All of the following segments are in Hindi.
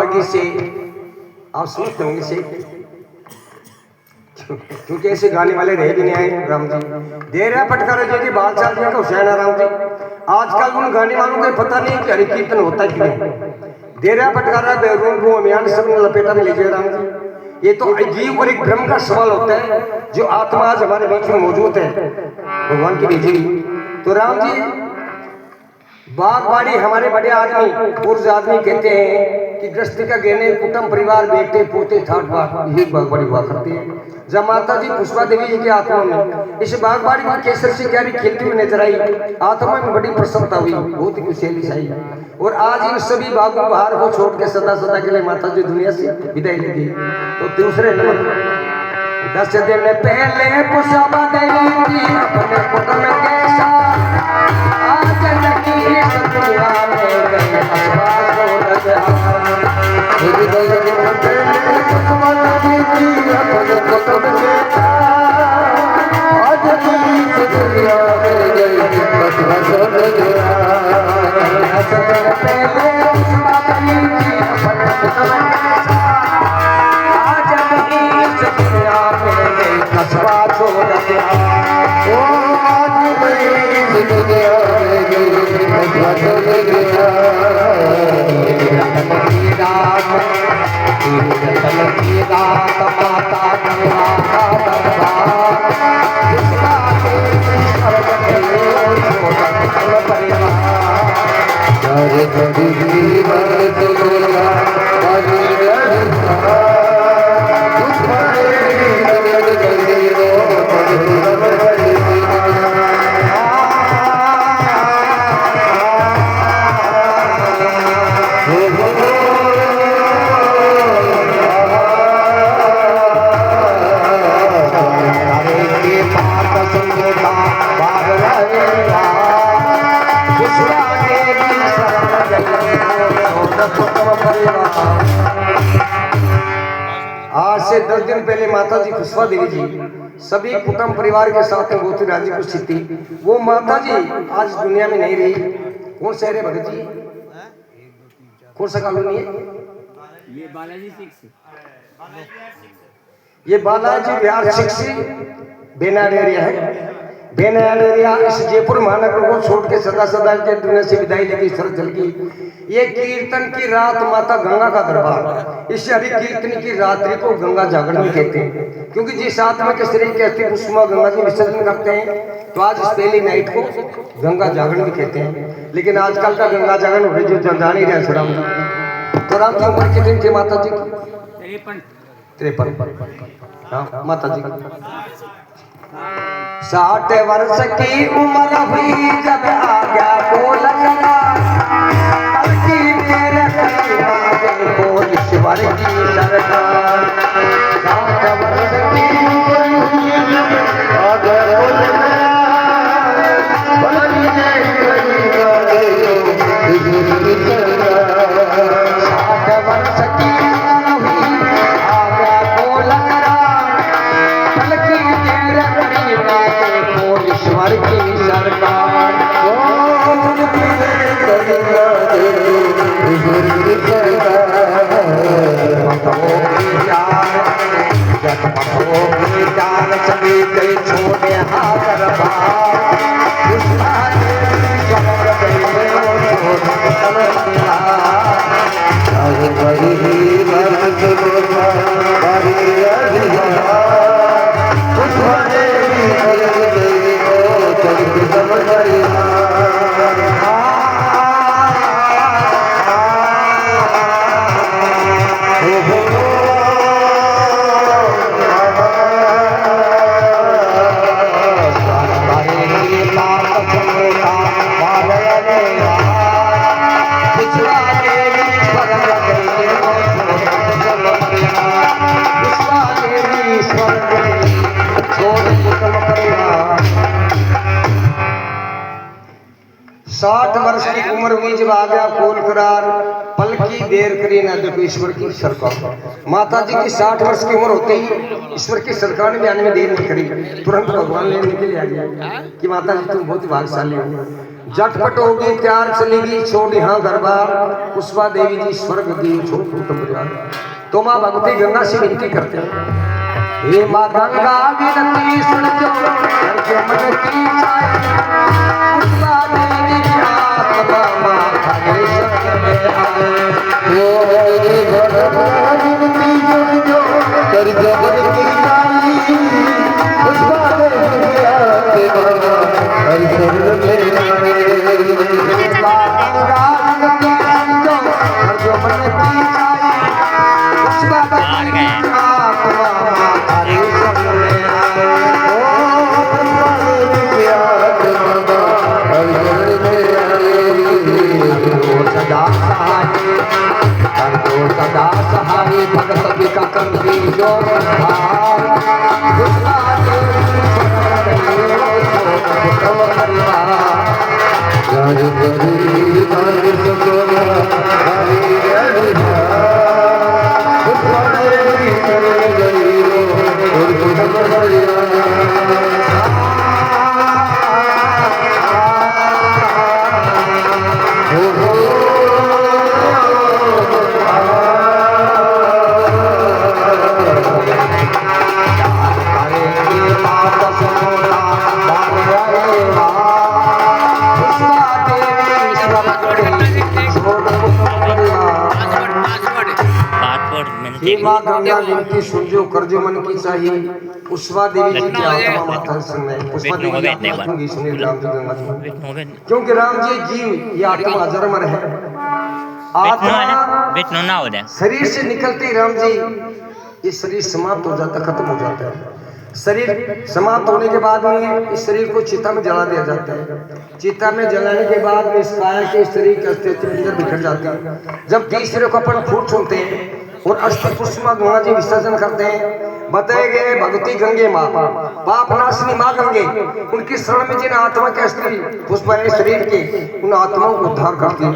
भागी से आप सोचते होंगे से क्योंकि ऐसे गाने वाले रह भी नहीं आए राम जी। देरा पटकारा जी की बाल चाल जी का हुसैन राम जी। आजकल उन गाने वालों को पता नहीं कि हरि कीर्तन होता क्यों है। देरा पटकारा बैरून को अमियान सब लपेटा में लीजिए राम जी। ये तो अजीब और एक भ्रम का सवाल होता है जो आत्मा आज हमारे बीच में मौजूद है भगवान की भेजी। तो राम जी बागवाड़ी हमारे बड़े आदमी पुरुष आदमी कहते हैं कि गृहस्थी का गहने कुटुंब परिवार बेटे पोते ठाट बाट ये बागवाड़ी हुआ करती है। जब माता जी पुष्पा देवी जी की आत्मा में इस बागवाड़ी में केसर से क्यारी खेलती हुई नजर आई, आत्मा में बड़ी प्रसन्नता हुई, बहुत ही खुशहाली आई। और आज इन सभी बागों बहार को छोड़ के सदा सदा के लिए माता जी दुनिया से विदाई लेगी। तो दूसरे नंबर 10 दिन पहले पुष्पा देवी जी अपने कुटुंब के साथ आज नहीं सतुआ में गए आसपास को आज से 10 दिन पहले माता जी पुष्पा देवी जी सभी कुटुंब परिवार के साथ में बहुत राजी खुशी थी। वो माता जी आज दुनिया में नहीं रही। कौन शहर है भगत जी? कौन सा कॉलोनी है? ये बालाजी 6। ये बालाजी बिहार 6 बेनाड एरिया है। बेनाड एरिया इस जयपुर महानगर को छोड़ के सदा सदा के दुनिया से विदाई लेगी शरद जल की। ये कीर्तन की रात माता गंगा का दरबार। इस हरि कीर्तन की रात्रि को गंगा जागरण भी कहते हैं क्योंकि जिस आत्मा के शरीर के अस्थि पुष्पा गंगा जी विसर्जन करते हैं तो आज इस पहली नाइट को गंगा जागरण भी कहते हैं। लेकिन आजकल का गंगा जागरण हो रही जो जान ही रहे राम जी। तो राम की उम्र कितनी थी माता जी की? 53। हाँ माता जी 60 वर्ष की उम्र हुई जब आ गया बोल ईश्वर की सरकार। 60 वर्ष की उम्र हुई जब आ गया कोल करार पल की देर करी ना देखो ईश्वर की सरकार। माता जी की 60 वर्ष की उम्र होते ही ईश्वर की सरकार में आने में देर नहीं करी, तुरंत भगवान लेने के लिए आ गया कि माता जी तुम बहुत भाग्यशाली हो। झटपट होगी त्यार चलेगी छोड़ यहाँ घर बार पुष्पा देवी जी स्वर्ग दी छोड़ कुटुंब परिवार। तो माँ भगवती गंगा से विनती करते हैं, हे माँ गंगा विनती सुन जो करके मन की चाहे पुष्पा देवी की आत्मा माँ थारे शरण में आए। हे गंगा विनती सुन जो करके मन की चाहे पुष्पा देवी की आत्मा थारे शरण में आए। गंगा विनती सुन जो करके मन की चाहे पुष्पा देवी की आत्मा माँ थारे शरण में आए। सदा सहाय भगत का कंदी जो माँ गंगा विनती सुनजो करजो मन की चाहिए पुष्पा देवी जी की आत्मा माता में पुष्पा देवी की आत्मा होगी सुनील राम जी गंगा जी क्योंकि राम जी जीव ये आत्मा अजरमर है। आत्मा शरीर से निकलते ही राम जी ये शरीर समाप्त हो जाता खत्म हो जाता है। शरीर समाप्त होने के बाद में इस शरीर को चिता में जला दिया जाता है। चिता में जलाने के बाद में इस काया के शरीर के अस्तित्व बिखर जाते हैं। जब तीसरे को अपन फूट सुनते हैं और अस्थि पुष्प गंगा जी विसर्जन करते हैं। बताए गए भगवती गंगे माँ पाप नाशिनी माँ गंगे उनकी शरण में जिन आत्मा के अस्थि पुष्प शरीर के उन आत्माओं को उद्धार करती है।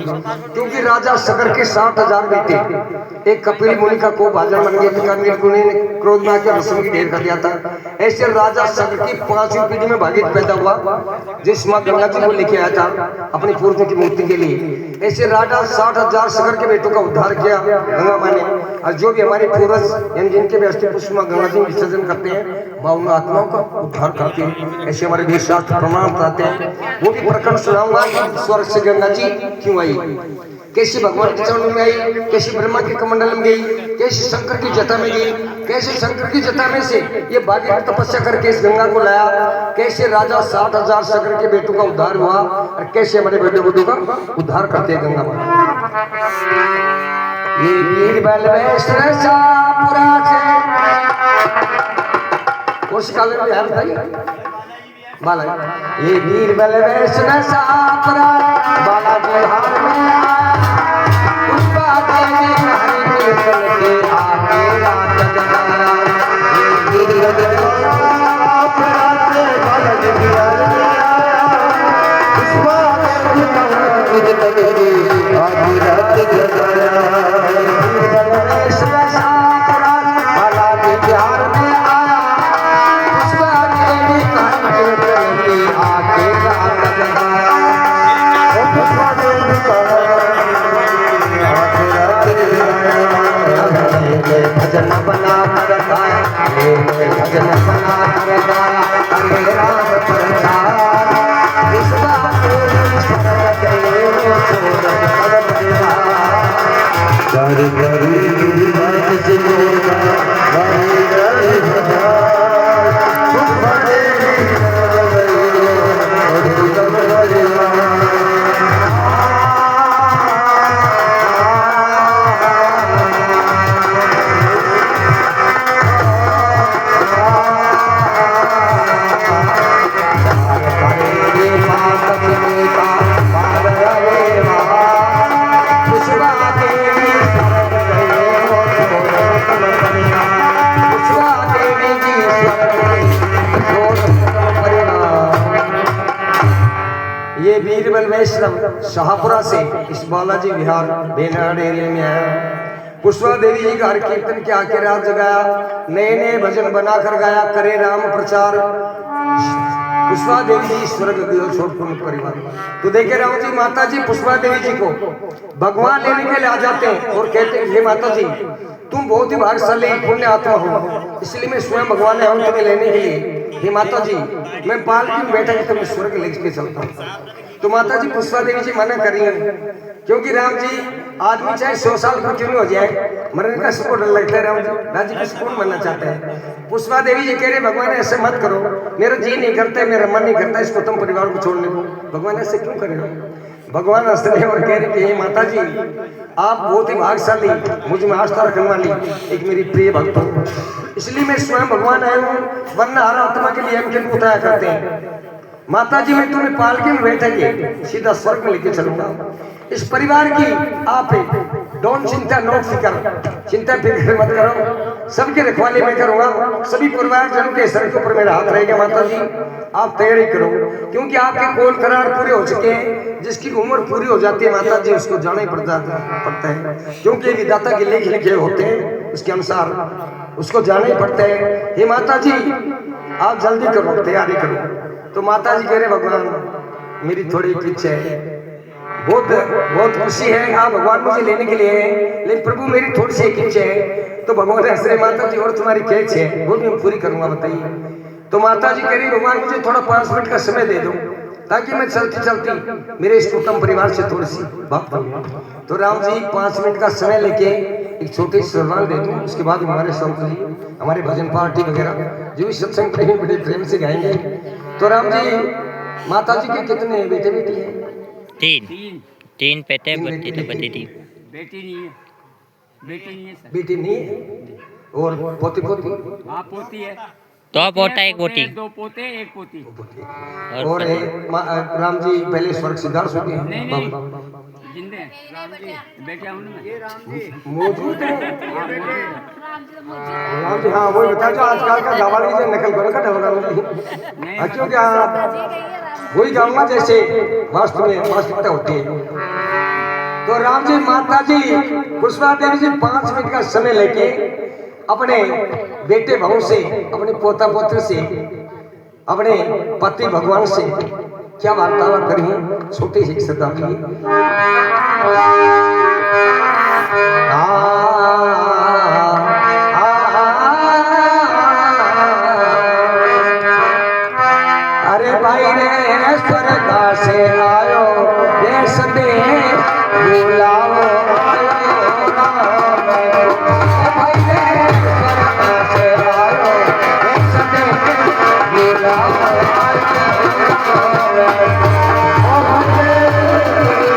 क्योंकि राजा सगर के 60,000 बेटे एक कपिल मुनि का को भाजन बन गया ने क्रोध में आकर रसम की ढेर कर दिया था। ऐसे राजा सगर की 5वीं पीढ़ी में भागीरथ पैदा हुआ जिस माँ गंगा जी को लेके आया था अपनी पूर्वजों की मुक्ति के लिए। ऐसे राजा 60,000 सगर के बेटों का उद्धार किया गंगा माँ ने। और जो भी हमारे पूर्वज यानी जिनके भी अस्थि पुष्प गंगा जी विसर्जन करते हैं वह उन आत्माओं का उद्धार करते हैं। ऐसे हमारे वेद शास्त्र प्रमाण बताते हैं। वो भी प्रकरण सुनाऊंगा स्वर्ग से गंगा जी क्यों आई, कैसे भगवान के चरणों में आई, कैसे ब्रह्मा के कमंडल में गई, कैसे शंकर की जटा में गई, कैसे शंकर की जटा में से ये भागीरथ तपस्या करके इस गंगा को लाया, कैसे राजा 60,000 शंकर के बेटों का उद्धार हुआ और कैसे हमारे बेटे बेटों का उद्धार करते हैं गंगा माता। ये वीर बलवेश्वर शाहपुरा से उस काल में बिहार था बाला ये वीर बलवेश्वर शाहपुरा बाला बिहार में पुष्पा देवी हरि कीर्तन के आगे रात जगाया। ये वीर बलवेश्वर शाहपुरा से बाला बिहार में पुष्पा देवी हरि कीर्तन के आगे रात जगाया। भजन बना कर गाया भजन बना कर गाया हरे राम प्रचार इस बात शाहपुरा से इस बालाजी विहार बेनाड एरिया में आया। पुष्पा देवी जी का हर कीर्तन के आके रात जगाया, नए नए भजन बनाकर गाया, करे राम प्रचार पुष्पा देवी जी स्वर्ग गयो छोड़ परिवार। तो देखे राम जी माता जी पुष्पा देवी जी को भगवान लेने के लिए आ जाते हैं और कहते हैं हे माता जी तुम बहुत ही भाग्यशाली पुण्य आत्मा हो, इसलिए मैं स्वयं भगवान आया हूँ तुम्हें लेने के लिए। हे माता जी मैं पालकी में बैठा कि तुम्हें स्वर्ग लेके चलता हूँ। तो माता जी पुष्पा देवी जी मना कर रही है, क्योंकि राम जी आदमी चाहे 100 साल का क्यों नहीं हो जाए मरने का सबको डर लगता है। राम जी किसी कौन मरना चाहता है। पुष्पा देवी जी कह रहे भगवान ऐसे मत करो, मेरा जी नहीं करता है, मेरा मन नहीं करता इसको तुम परिवार को छोड़ने को। भगवान ऐसे क्यों करेगा। भगवान हंस रहे और कह रहे कि हे माता जी आप बहुत ही भाग्यशाली, मुझ में आस्था रखने वाली एक मेरी प्रिय भक्त हो, इसलिए मैं स्वयं भगवान आया हूँ, वरना हर आत्मा के लिए हम क्या उठाया करते हैं। माता जी मैं तुम्हें पालकी में बैठा के सीधा स्वर्ग में लेके चलूंगा। इस परिवार की आप डोंट चिंता नो फिकर, चिंता फिक्र मत करो, सबके रखवाली मैं करूंगा, सभी परिवारजनों के सर के ऊपर मेरा हाथ रहेगा। माता जी आप तैयारी करो, क्योंकि आपके कौल करार पूरे हो चुके हैं। जिसकी उम्र पूरी हो जाती है माता जी उसको जाना ही पड़ता है, क्योंकि विधाता के लेख लिखे होते हैं उसके अनुसार उसको जाना ही पड़ता है। हे माता जी आप जल्दी करो, तैयारी करो। तो माता जी कह रहे भगवान मेरी थोड़ी इच्छा है, बहुत खुशी है आप भगवान मुझे लेने के लिए हैं, लेकिन प्रभु मेरी थोड़ी सी एक इच्छा है। तो भगवान हंस रहे माता जी और तुम्हारी क्या इच्छा है, वो मैं पूरी करूंगा बताइए। तो माता जी कह रही भगवान मुझे थोड़ा 5 मिनट का समय दे दो, ताकि मैं चलती चलती मेरे इस कुटुंब परिवार से थोड़ी सी बात करूँ। तो राम जी 5 मिनट का समय लेके एक छोटी सी सवाल दे दूँ, उसके बाद हमारे संत जी हमारे भजन पार्टी वगैरह जो भी सत्संग प्रेमी बड़े प्रेम से गाएंगे। तो राम जी माता जी के कितने बेटे बेटी हैं? तीन बेटे बेटी तो बेटी थी। बेटी नहीं है, बेटी नहीं है सर। बेटी नहीं है और पोती पोती? हाँ पोती है, 2 पोता 1 पोती। 2 पोते 1 पोती। और राम जी पहले स्वर्ग सिद्धार्थ हो गए नहीं नहीं जिंदे हैं राम जी, बेटे हूँ मैं। ये राम जी मौजूद है राम जी। हाँ वही बता जो आजकल का गाँव वाले जो नकल करो का ढंग क्योंकि वही गाँव में जैसे वास्तव में वास्तविकता होती है। तो राम जी माता जी पुष्पा देवी जी 5 मिनट का समय लेके अपने बेटे बहू से, अपने पोता पोते से, अपने पति भगवान से क्या वार्तालाप करी छोटी सी श्रद्धांजलि। अरे भाई रे स्वर्ग से आयो ये संदेश बुलाओ भाई रे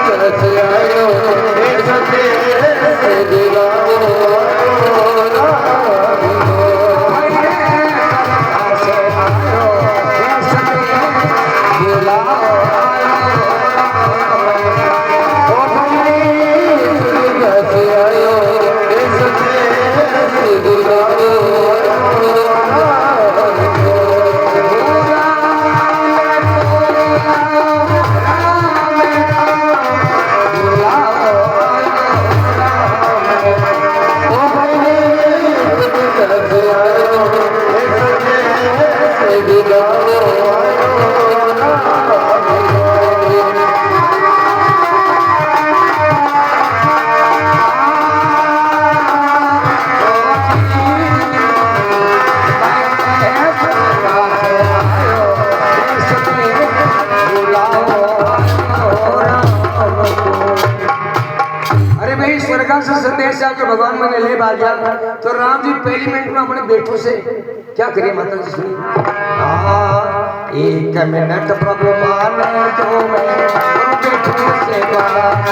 स्वर्ग से आयो ये संदेश बुलाओ। संदेश आके भगवान मैंने ले आ गया। तो राम जी पहली मिनट में अपने बेटों से क्या करिए माता जी सुनिए। एक मिनट प्रभु माने तो मैं बेटों से बात,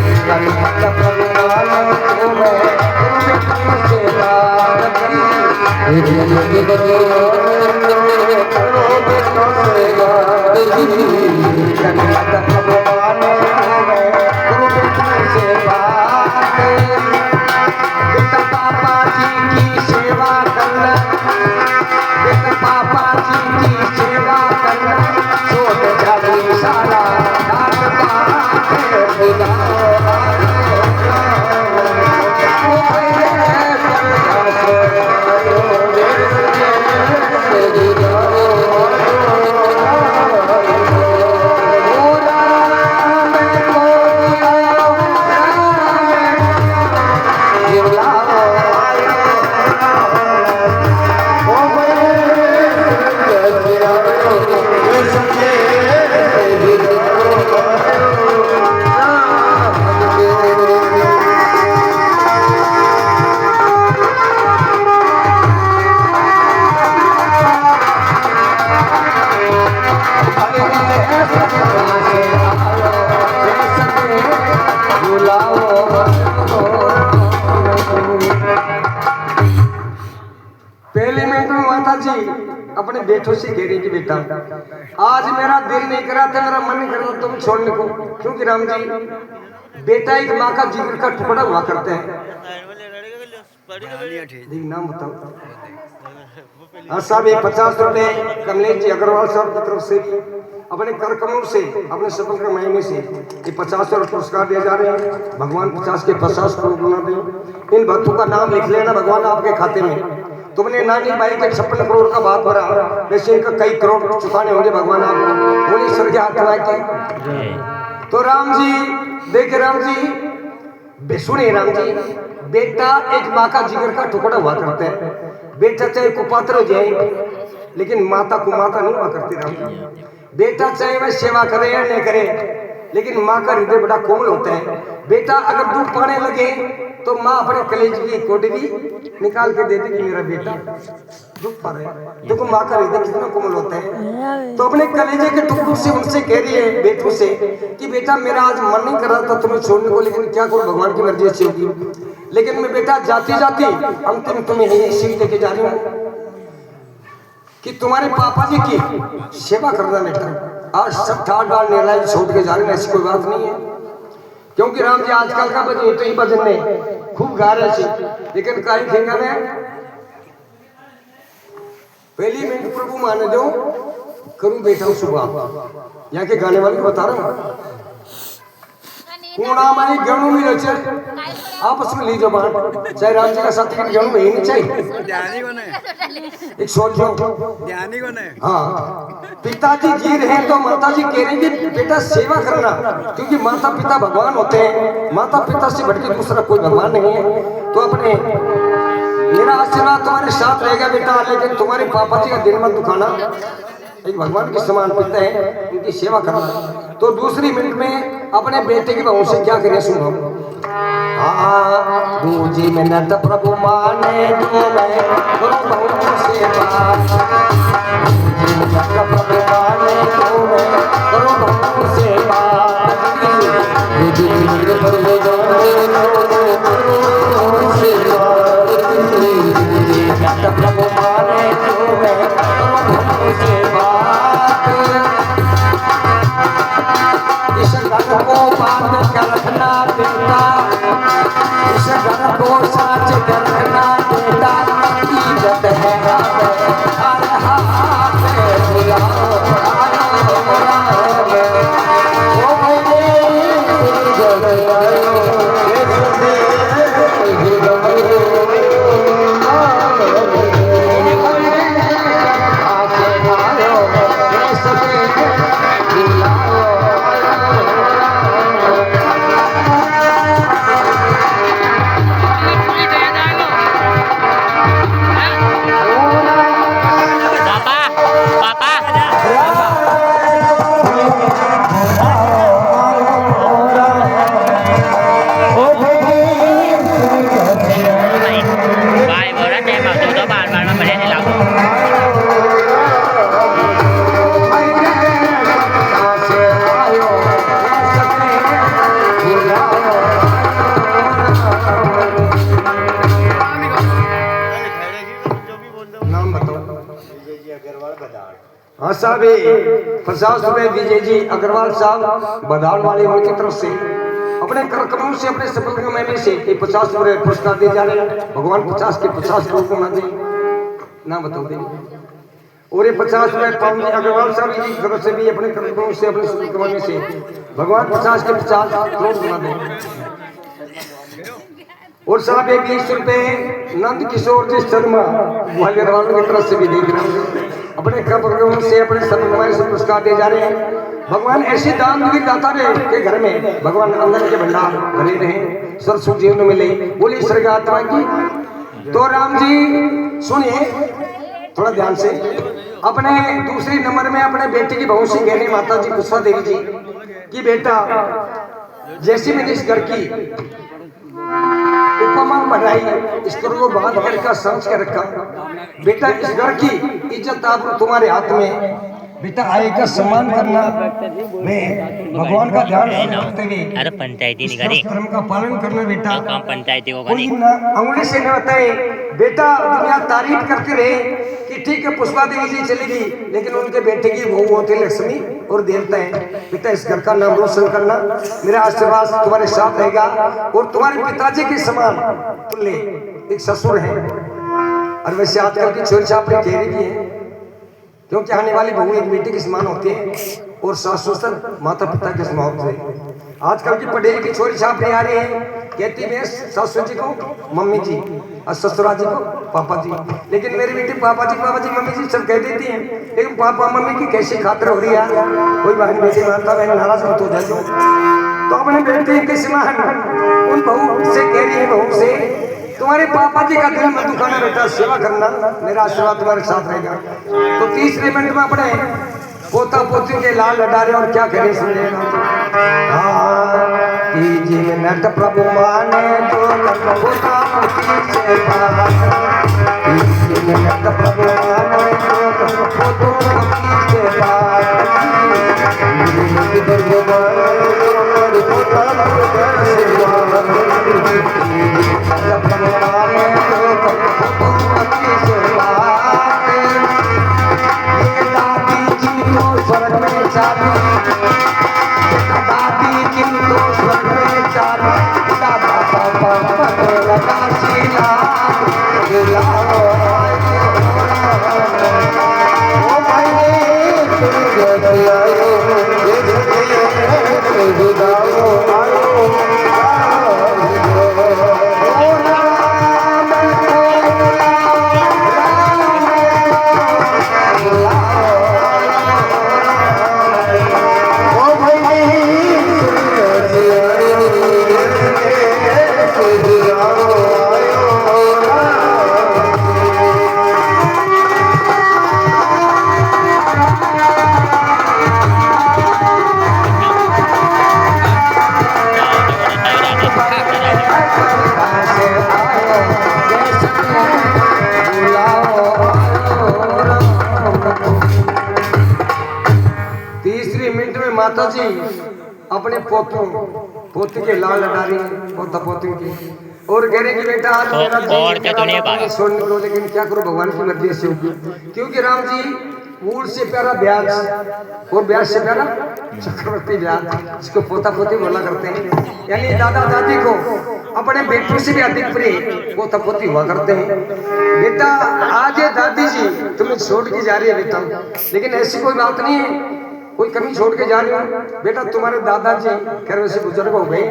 एक मिनट प्रभु माने तो मैं बेटों से बात, एक मिनट प्रभु माने तो बेटों से बात, एक मिनट प्रभु माने तो मैं बेटों से बात। बेटा पापा जी की सेवा करना, बेटा पापा जी की सेवा करना, छोट जाती सारा डाल पाते खुदा। पहले मिनट में माता जी अपने बेटों से कह रही कि बेटा आज मेरा दिल नहीं करा था, मेरा मन नहीं करा तुम छोड़ने को, क्योंकि राम जी बेटा एक माँ का जीवन का टुकड़ा हुआ करते हैं। नाम बताओ। हाँ साहब, ये 50 रुपए कमलेश जी अग्रवाल साहब की तरफ से अपने कर कमल से अपने सफल के महीने से ये 50 रुपए पुरस्कार दिए जा रहे हैं। भगवान 50 के 50 करोड़ गुना दें। इन भक्तों का नाम लिख लेना भगवान आपके खाते में। तुमने नानी बाई के 56 करोड़ का बात भरा, वैसे इनका कई करोड़ चुकाने होंगे भगवान आपको। बोली स्वर्ग आत्मा की। तो राम जी देखे, राम जी सुनिए राम जी, बेटा एक माँ का जिगर का टुकड़ा हुआ करते हैं। बेटा चाहे कुपात्र हो जाए लेकिन माता को माता नहीं हुआ करती राम जी। बेटा चाहे वह सेवा करे या नहीं करे, लेकिन माँ का हृदय बड़ा कोमल होता है। बेटा अगर दूध पाने लगे तो माँ अपने कलेज की कोटगी निकाल के देती कि मेरा बेटा दूध पा रहा है। देखो माँ का हृदय कितना कोमल होता है। तो अपने कलेजे के टुकड़ों से उनसे कह रही है बेटों से कि बेटा मेरा आज मन नहीं कर रहा था तुम्हें छोड़ने को, लेकिन क्या करूं भगवान की मर्जी अच्छी होगी। लेकिन मैं बेटा जाती जाती अंतिम तुम्हें यही सीख लेके जा रही हूँ कि तुम्हारे पापा जी की सेवा करना बेटा। आज सब ठाट बार निर्णय छोड़ के जा रहे हैं, ऐसी कोई बात नहीं है। क्योंकि राम जी आजकल का भजन तो ही भजन ने खूब गा रहे थे, लेकिन कहीं खेगा में पहली मिनट प्रभु मान दो करूं बेटा सुबह। यहाँ के गाने वाले को बता रहा हूँ गेहूं मिले आपस में लीजिए बांट, चाहे राम जी का साथ गेहूं में ही नहीं चाहिए। एक सोचो हाँ, पिताजी जी रहे तो माता जी कह रही कि बेटा सेवा करना, क्योंकि माता पिता भगवान होते हैं। माता पिता से बढ़ के दूसरा कोई भगवान नहीं है। तो अपने मेरा आशीर्वाद तुम्हारे साथ रहेगा बेटा, लेकिन तुम्हारे पापा जी का दिल मत दुखाना। एक भगवान के समान पिता है, उनकी सेवा करना। तो दूसरी मिनट में अपने बेटे की बहू से क्या करें सुनो। दूजी मिनट प्रभु माने जो मैं करूं बहू से बात। दूजी मिनट प्रभु माने जो मैं करूं बहू से बात। दूजी मिनट प्रभु माने से बात। दूजी मिनट प्रभु माने जो मैं करूं बहू से बात। इस घर को बांध कर रखना बेटा, इस घर को साच कर रखना बेटा। इज्जत है हर हाथ में बुलाओ हाँ साहब, 50 रुपए विजय जी अग्रवाल साहब बदाल वाले उनकी तरफ से अपने कार्यक्रमों से अपने सफल कमाने से 50 रुपए पुरस्कार दिए जा रहे हैं। भगवान 50 के 50 करोड़ कमा दे ना बताओ दे। और ये 50 रुपए पवन अग्रवाल साहब की तरफ से भी अपने कार्यक्रमों से अपने सफल कमाने से भगवान 50 के 50 करोड़ कमा दे। और साहब 20 रुपए नंद किशोर जी शर्मा ग्वालियर वालों की तरफ से भी दे रहे हैं। अपने कार्यक्रमों से अपने सफल से पुरस्कार दिए जा रहे हैं। भगवान ऐसी दान की दाता के घर में भगवान अंदर के भंडार भरे रहे, सर सुख जीवन मिले, बोली स्वर्ग आत्मा की। तो राम जी सुनिए थोड़ा ध्यान से। अपने दूसरी नंबर में अपने बेटे की बहू से कहने माता जी पुष्पा देवी जी कि बेटा जैसी मैंने इस घर की उपमा बनाई, इस घर को बांध कर समझ कर रखा, बेटा इस घर की इज्जत आप तुम्हारे हाथ में। बेटा आय का सम्मान करना, मैं भगवान का ध्यान रखते हुए अरे पंचायती नहीं करी धर्म का पालन करना बेटा। काम पंचायती को कोई करी ना अंगुली से न बताए बेटा, दुनिया तारीफ करती रहे कि ठीक है पुष्पा देवी जी चलेगी, लेकिन उनके बेटे की वो होते लक्ष्मी और देवता है। बेटा इस घर का नाम रोशन करना, मेरा आशीर्वाद तुम्हारे साथ रहेगा और तुम्हारे पिताजी के समान तुल्य एक ससुर है। और वैसे आजकल की छोरी छापड़ी घेरी भी है, क्योंकि आने वाली बहू एक बेटी के समान होती है और सास ससुर माता पिता के समान होते हैं। आजकल की पढ़ेली की छोरी छापड़ी आ रही है, कहती है ससुर जी को मम्मी जी और ससुरा जी को पापा जी, लेकिन मेरी बेटी पापा जी मम्मी जी सब कह देती हैं, लेकिन पापा मम्मी की कैसी खातिर हो रही है। कोई बहन बेटी मानता बहन नाराज मत हो जाए तो अपने बेटे के समान उन बहू से कह रही है, बहू से तुम्हारे पापा जी का दिल मत दुखाना बेटा, सेवा करना, मेरा आशीर्वाद तुम्हारे साथ रहेगा। तो तीसरे मिनट में अपने पोता पोती के लाल लडारे और क्या करें सुनिएगा। कीजिए नट प्रभु माने जो पोता पोती से बात, कीजिए नट प्रभु माने जो पोता पोती से बात, कीजिए पोता पोती से माता जी अपने पोतों पोती के लाल लड़ा रही पोता पोती की और कह रहे कि बेटा आज मेरा दिन सोने को, लेकिन क्या करूं भगवान की मर्जी से होगी, क्योंकि राम जी मूल से प्यारा ब्याज और ब्याज से प्यारा चक्रवर्ती ब्याज, जिसको पोता पोती बोला करते हैं, यानी दादा दादी को अपने बेटों से भी अधिक प्रिय पोता पोती हुआ करते हैं। बेटा आज ये दादी जी तुम्हें छोड़ के जा रही है बेटा, लेकिन ऐसी कोई बात नहीं है, कोई कमी छोड़ के जा रही हो बेटा। तुम्हारे दादाजी खैर वैसे बुजुर्ग हो गए,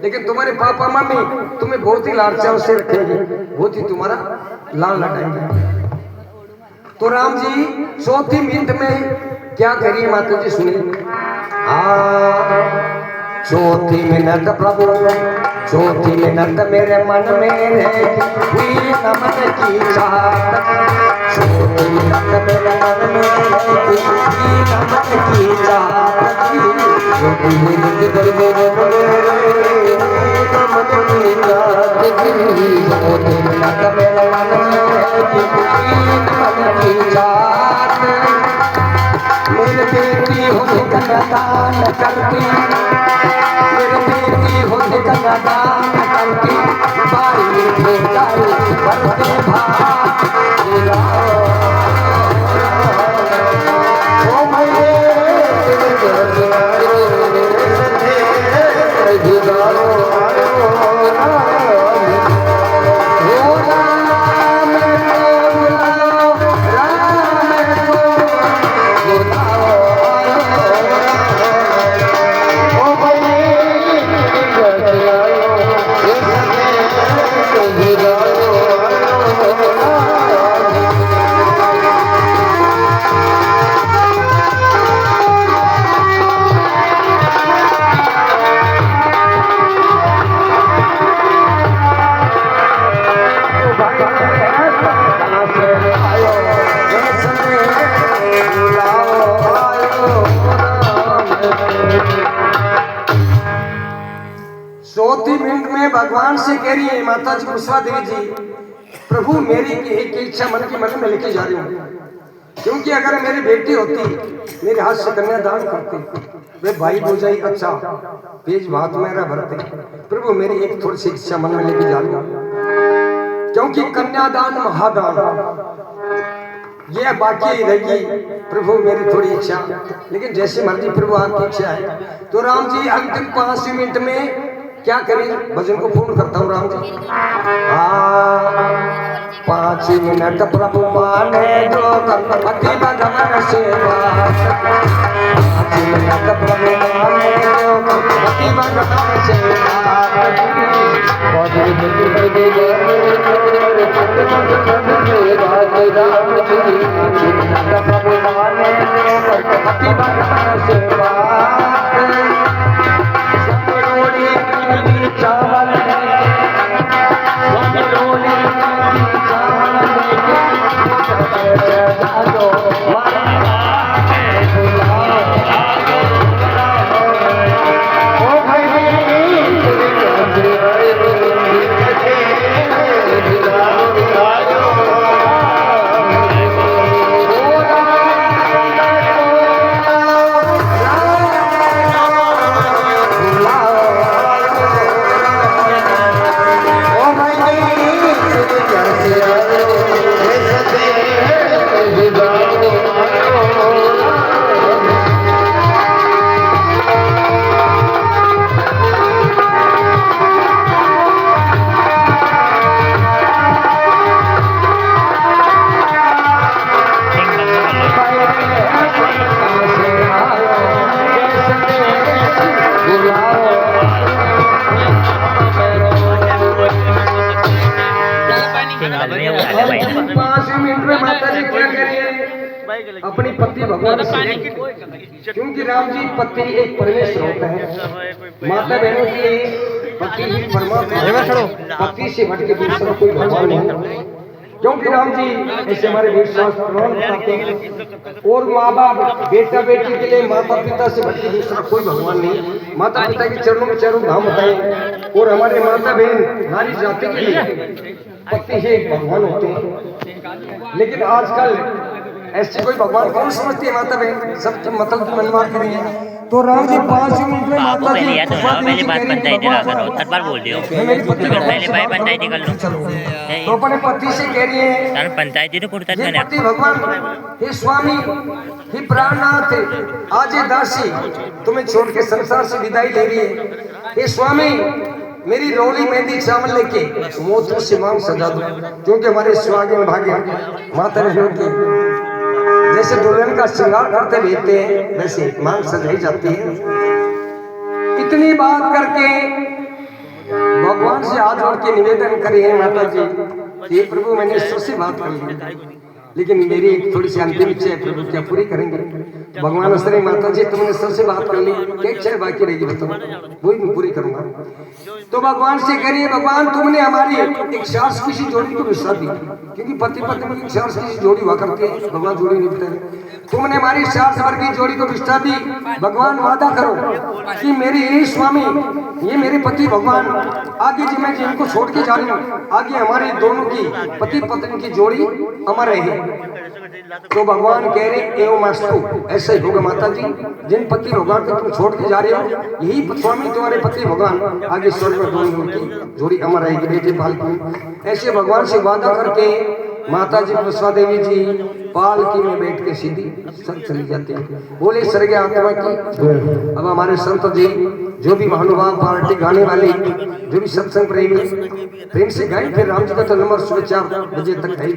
लेकिन तुम्हारे पापा मम्मी तुम्हें बहुत ही लाड चाव से रखेंगे, बहुत ही तुम्हारा लाल लटाएंगे। तो राम जी चौथी मिनट में क्या करिए माता जी सुनिए। चौथी मिनट प्रभु चौथी मिनट मेरे मन में हुई नमन की चाहत, चौथी मिनट मेरे मन में हुई नमन की चाहत, चौथी मिनट मेरे मन में नमन की चाहत, चौथी मिनट मेरे मन में हुई नमन की चाहत, मेरे बेटी होने का दान करती, मेरे बेटी होने का दान करती, बारी बेचारी करते भाग ओ मेरे भगवान से कह रही है माता जी पुष्पा देवी जी, प्रभु मेरी एक इच्छा मन की मन में लेके जा रही हूँ, क्योंकि अगर मेरी बेटी होती मेरे हाथ से कन्यादान करते, वे भाई भौजाई अच्छा पेज भात मेरा भरते। प्रभु मेरी एक थोड़ी सी इच्छा मन में लेके जाना, क्योंकि कन्यादान महादान ये बाकी रहेगी। प्रभु मेरी थोड़ी इच्छा, लेकिन जैसे मर्जी प्रभु आपकी इच्छा है। तो राम जी अंतिम 5 मिनट में क्या करें, भजन को पूर्ण करता हूँ राम जी। 5 मिनट प्रभु माने जो गणपति भगवान सेवा, 5 मिनट प्रभु माने जो गणपति भगवान सेवा। अपनी पति भगवान से, क्योंकि राम जी पति एक परमेश्वर होता है। माता बहनों की पति ही परमात्मा, पति से हट के दूसरा कोई भगवान नहीं। क्योंकि राम जी ऐसे हमारे वेद शास्त्र प्रमाण बताते हैं, और माँ बाप बेटा बेटी के लिए माता पिता से हट के दूसरा कोई भगवान नहीं। माता पिता के चरणों में चारों धाम बताए, और हमारे माता बहन नारी जाति के लिए पति ही एक भगवान होते हैं। लेकिन आजकल ऐसे कोई भगवान कौन समझती है माता बहन, सब मतलब की मनमार करी है। तो राम जी 5 मिनट में माता जी पहले बात पंचायती ना करो, हर बार बोल दियो पहले भाई पंचायती कर लो। तो अपने पति से कह रही है, पंचायती तो कुर्ता हे पति भगवान, हे स्वामी, हे प्राणनाथ, आज ये दासी तुम्हें छोड़ के संसार से विदाई ले रही है। हे स्वामी मेरी रोली मेहंदी चावल लेके मोत्र से मांग सजा दो, क्योंकि हमारे सुहागिन भाग्य माता बहनों की जैसे दुल्हन का श्रृंगार करते लेते हैं वैसे मांग सजाई जाती है। इतनी बात करके भगवान से हाथ जोड़ के निवेदन करे हैं माता जी, ये प्रभु मैंने सबसे बात कर ली, लेकिन मेरी एक थोड़ी सी अंतिम इच्छा है, प्रभु क्या पूरी करेंगे? भगवान हंसरे, माता जी तुमने सबसे बात कर ली, क्या इच्छा बाकी रहेगी बताओ, वही मैं पूरी करूंगा। तो भगवान से करिए, भगवान तुमने हमारी एक सास किसी जोड़ी को विश्वा दी, क्योंकि पति पत्नी में सास किसी जोड़ी हुआ करती है, भगवान जोड़ी नहीं बताए। तुमने हमारी सास भर की जोड़ी को विश्वा दी, भगवान वादा करो कि मेरे यही स्वामी, ये मेरे पति भगवान, आगे जी मैं जिनको छोड़ के जा रही हूँ, आगे हमारी दोनों की पति पत्नी की जोड़ी अमर रहे। तो भगवान कह रहे एवं मास्तु, ऐसा ही होगा माता जी, जिन पति भगवान को तुम छोड़ के जा रहे हो, यही स्वामी तुम्हारे पति भगवान आगे स्वर्ग में दोनों की जोड़ी अमर रहेगी बेटे पालकी। ऐसे भगवान से वादा करके माता जी पुष्पा देवी जी पालकी में बैठ के सीधी सब चली जाती है। बोले स्वर्गीय आत्मा की। अब हमारे संत जी जो भी महानुभाव पार्टी गाने वाले जो भी सत्संग प्रेम से गाए, फिर राम जी का तो नंबर सुबह 4 बजे तक है।